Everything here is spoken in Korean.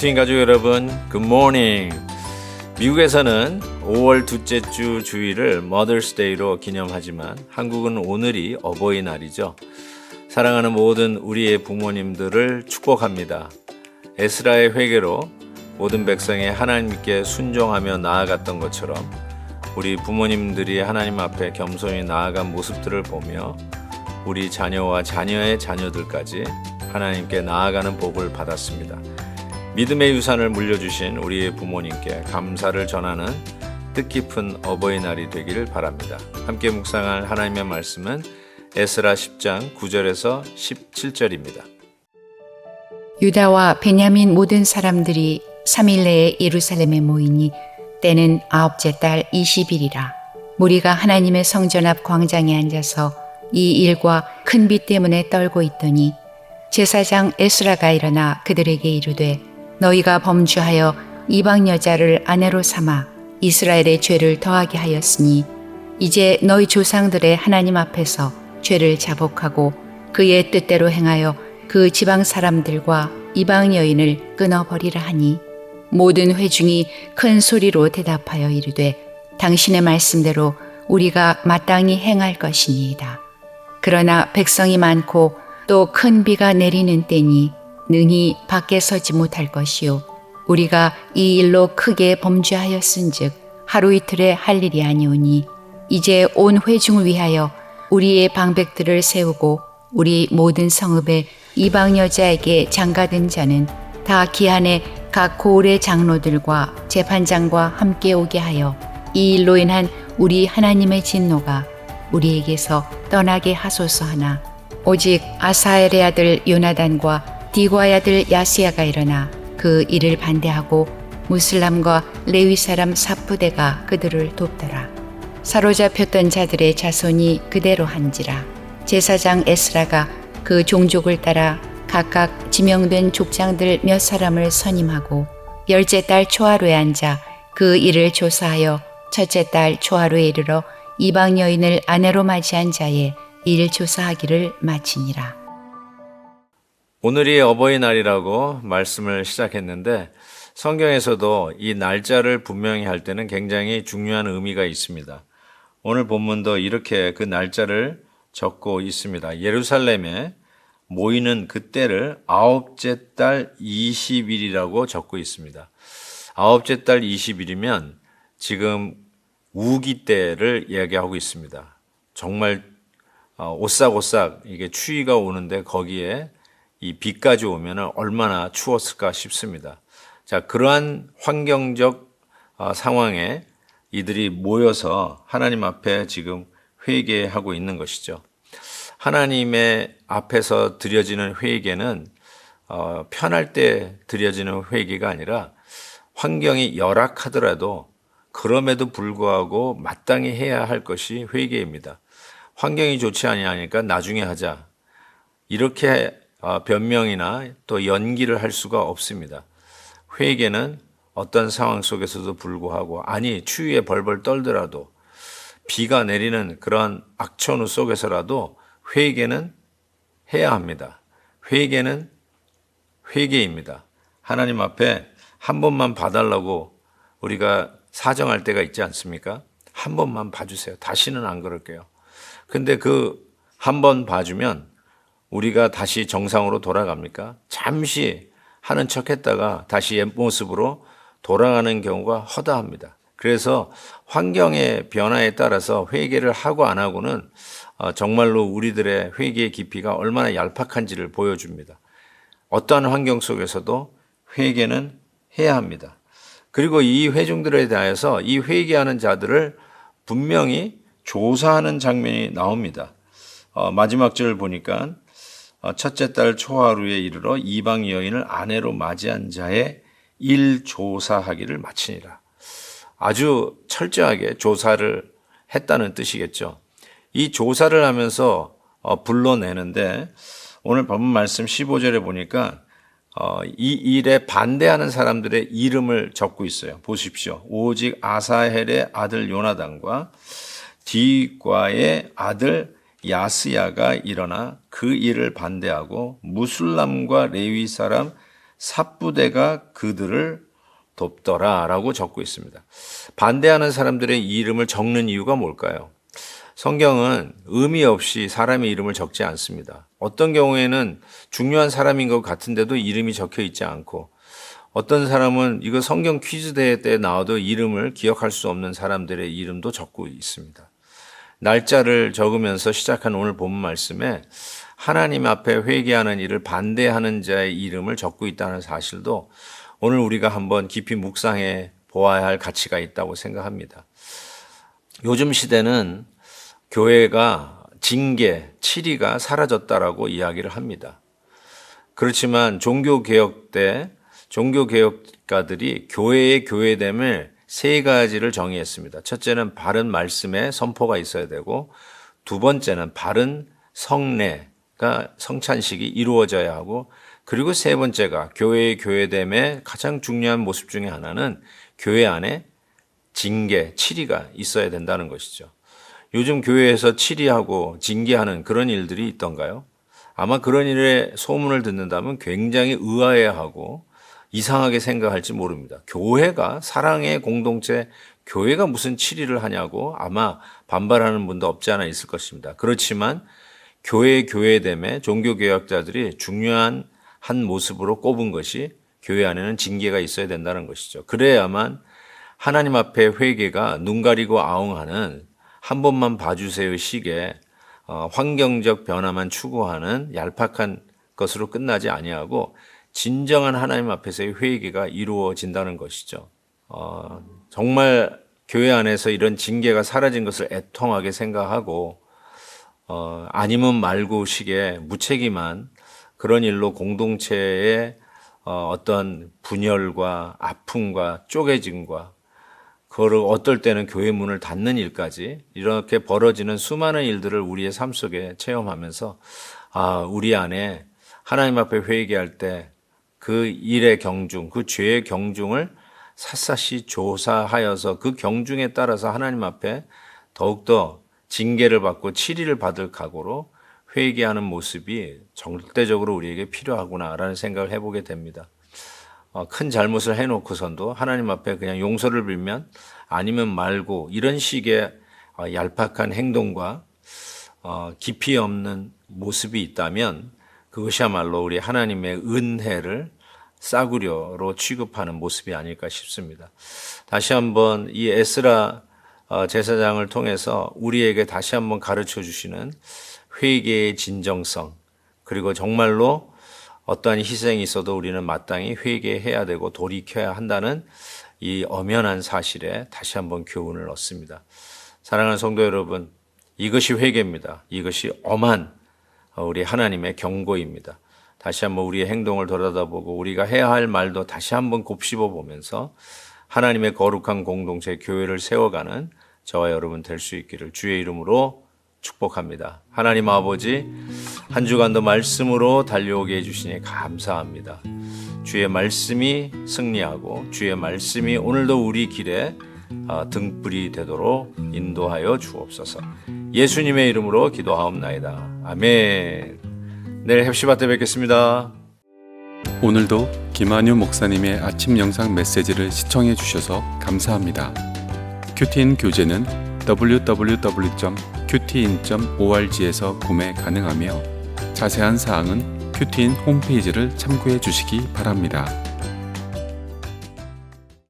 모닝 가족 여러분, 굿모닝. 미국에서는 5월 둘째 주 주일을 Mother's Day로 기념하지만 한국은 오늘이 어버이날이죠. 사랑하는 모든 우리의 부모님들을 축복합니다. 에스라의 회개로 모든 백성이 하나님께 순종하며 나아갔던 것처럼 우리 부모님들이 하나님 앞에 겸손히 나아간 모습들을 보며 우리 자녀와 자녀의 자녀들까지 하나님께 나아가는 복을 받았습니다. 믿음의 유산을 물려주신 우리의 부모님께 감사를 전하는 뜻깊은 어버이날이 되기를 바랍니다. 함께 묵상할 하나님의 말씀은 에스라 10장 9절에서 17절입니다. 유다와 베냐민 모든 사람들이 3일 내에 예루살렘에 모이니 때는 9째 달 20일이라. 무리가 하나님의 성전 앞 광장에 앉아서 이 일과 큰 비 때문에 떨고 있더니 제사장 에스라가 일어나 그들에게 이르되 너희가 범죄하여 이방 여자를 아내로 삼아 이스라엘의 죄를 더하게 하였으니 이제 너희 조상들의 하나님 앞에서 죄를 자복하고 그의 뜻대로 행하여 그 지방 사람들과 이방 여인을 끊어버리라 하니 모든 회중이 큰 소리로 대답하여 이르되 당신의 말씀대로 우리가 마땅히 행할 것이니이다. 그러나 백성이 많고 또 큰 비가 내리는 때니 능히 밖에 서지 못할 것이요 우리가 이 일로 크게 범죄하였은즉 하루 이틀에 할 일이 아니오니 이제 온 회중을 위하여 우리의 방백들을 세우고 우리 모든 성읍에 이방 여자에게 장가든 자는 다 기한에 각 고을의 장로들과 재판장과 함께 오게 하여 이 일로 인한 우리 하나님의 진노가 우리에게서 떠나게 하소서 하나 오직 아사엘의 아들 요나단과 디과의 아들 야스야가 일어나 그 일을 반대하고 무슬람과 레위 사람 사프대가 그들을 돕더라. 사로잡혔던 자들의 자손이 그대로 한지라. 제사장 에스라가 그 종족을 따라 각각 지명된 족장들 몇 사람을 선임하고 10째 달 초하루에 앉아 그 일을 조사하여 첫째 달 초하루에 이르러 이방 여인을 아내로 맞이한 자의 일 조사하기를 마치니라. 오늘이 어버이날이라고 말씀을 시작했는데 성경에서도 이 날짜를 분명히 할 때는 굉장히 중요한 의미가 있습니다. 오늘 본문도 이렇게 그 날짜를 적고 있습니다. 예루살렘에 모이는 그때를 9째 달 20일이라고 적고 있습니다. 9째 달 20일이면 지금 우기 때를 이야기하고 있습니다. 정말 오싹오싹 이게 추위가 오는데 거기에 이 비까지 오면 얼마나 추웠을까 싶습니다. 자, 그러한 환경적 상황에 이들이 모여서 하나님 앞에 지금 회개하고 있는 것이죠. 하나님의 앞에서 드려지는 회개는 편할 때 드려지는 회개가 아니라 환경이 열악하더라도 그럼에도 불구하고 마땅히 해야 할 것이 회개입니다. 환경이 좋지 아니하니까 나중에 하자. 이렇게 변명이나 또 연기를 할 수가 없습니다. 회개는 어떤 상황 속에서도 불구하고 아니 추위에 벌벌 떨더라도 비가 내리는 그런 악천후 속에서라도 회개는 해야 합니다. 회개는 회개입니다. 하나님 앞에 한 번만 봐달라고 우리가 사정할 때가 있지 않습니까? 한 번만 봐주세요. 다시는 안 그럴게요. 근데 그 한 번 봐주면 우리가 다시 정상으로 돌아갑니까? 잠시 하는 척 했다가 다시 옛 모습으로 돌아가는 경우가 허다합니다. 그래서 환경의 변화에 따라서 회개를 하고 안 하고는 정말로 우리들의 회개의 깊이가 얼마나 얄팍한지를 보여줍니다. 어떠한 환경 속에서도 회개는 해야 합니다. 그리고 이 회중들에 대해서 이 회개하는 자들을 분명히 조사하는 장면이 나옵니다. 마지막 절을 보니까 첫째 달 초하루에 이르러 이방 여인을 아내로 맞이한 자의 일 조사하기를 마치니라. 아주 철저하게 조사를 했다는 뜻이겠죠. 이 조사를 하면서 불러내는데 오늘 본문 말씀 15절에 보니까 이 일에 반대하는 사람들의 이름을 적고 있어요. 보십시오. 오직 아사헬의 아들 요나단과 디과의 아들 야스야가 일어나 그 일을 반대하고 무슬람과 레위 사람 삽부대가 그들을 돕더라 라고 적고 있습니다. 반대하는 사람들의 이름을 적는 이유가 뭘까요? 성경은 의미 없이 사람의 이름을 적지 않습니다. 어떤 경우에는 중요한 사람인 것 같은데도 이름이 적혀 있지 않고, 어떤 사람은 이거 성경 퀴즈 대회 때 나와도 이름을 기억할 수 없는 사람들의 이름도 적고 있습니다. 날짜를 적으면서 시작한 오늘 본문 말씀에 하나님 앞에 회개하는 일을 반대하는 자의 이름을 적고 있다는 사실도 오늘 우리가 한번 깊이 묵상해 보아야 할 가치가 있다고 생각합니다. 요즘 시대는 교회가 징계, 치리가 사라졌다라고 이야기를 합니다. 그렇지만 종교개혁 때 종교개혁가들이 교회의 교회됨을 세 가지를 정의했습니다. 첫째는 바른 말씀의 선포가 있어야 되고, 두 번째는 바른 성례가 성찬식이 이루어져야 하고, 그리고 세 번째가 교회의 교회됨의 가장 중요한 모습 중에 하나는 교회 안에 징계, 치리가 있어야 된다는 것이죠. 요즘 교회에서 치리하고 징계하는 그런 일들이 있던가요? 아마 그런 일에 소문을 듣는다면 굉장히 의아해하고 이상하게 생각할지 모릅니다. 교회가 사랑의 공동체, 교회가 무슨 치리를 하냐고 아마 반발하는 분도 없지 않아 있을 것입니다. 그렇지만 교회의 교회됨에 종교개혁자들이 중요한 한 모습으로 꼽은 것이 교회 안에는 징계가 있어야 된다는 것이죠. 그래야만 하나님 앞에 회개가 눈 가리고 아웅하는 한 번만 봐주세요 식의 환경적 변화만 추구하는 얄팍한 것으로 끝나지 아니하고 진정한 하나님 앞에서의 회개가 이루어진다는 것이죠. 정말 교회 안에서 이런 징계가 사라진 것을 애통하게 생각하고 아니면 말고 식의 무책임한 그런 일로 공동체의 어떤 분열과 아픔과 쪼개짐과 그거를 어떨 때는 교회 문을 닫는 일까지 이렇게 벌어지는 수많은 일들을 우리의 삶 속에 체험하면서 우리 안에 하나님 앞에 회개할 때 그 일의 경중, 그 죄의 경중을 샅샅이 조사하여서 그 경중에 따라서 하나님 앞에 더욱더 징계를 받고 치리를 받을 각오로 회개하는 모습이 절대적으로 우리에게 필요하구나라는 생각을 해보게 됩니다. 큰 잘못을 해놓고선도 하나님 앞에 그냥 용서를 빌면 아니면 말고 이런 식의 얄팍한 행동과 깊이 없는 모습이 있다면 그것이야말로 우리 하나님의 은혜를 싸구려로 취급하는 모습이 아닐까 싶습니다. 다시 한번 이 에스라 제사장을 통해서 우리에게 다시 한번 가르쳐 주시는 회개의 진정성, 그리고 정말로 어떠한 희생이 있어도 우리는 마땅히 회개해야 되고 돌이켜야 한다는 이 엄연한 사실에 다시 한번 교훈을 얻습니다. 사랑하는 성도 여러분, 이것이 회개입니다. 이것이 엄한 우리 하나님의 경고입니다. 다시 한번 우리의 행동을 돌아다보고 우리가 해야 할 말도 다시 한번 곱씹어 보면서 하나님의 거룩한 공동체 교회를 세워가는 저와 여러분 될 수 있기를 주의 이름으로 축복합니다. 하나님 아버지, 한 주간도 말씀으로 달려오게 해주시니 감사합니다. 주의 말씀이 승리하고 주의 말씀이 오늘도 우리 길에 등불이 되도록 인도하여 주옵소서. 예수님의 이름으로 기도하옵나이다. 아멘. 내일 heb시바 때 뵙겠습니다. 오늘도 김한유 목사님의 아침 영상 메시지를 시청해 주셔서 감사합니다. 큐티인 교재는 www.qtin.org에서 구매 가능하며 자세한 사항은 큐티인 홈페이지를 참고해 주시기 바랍니다.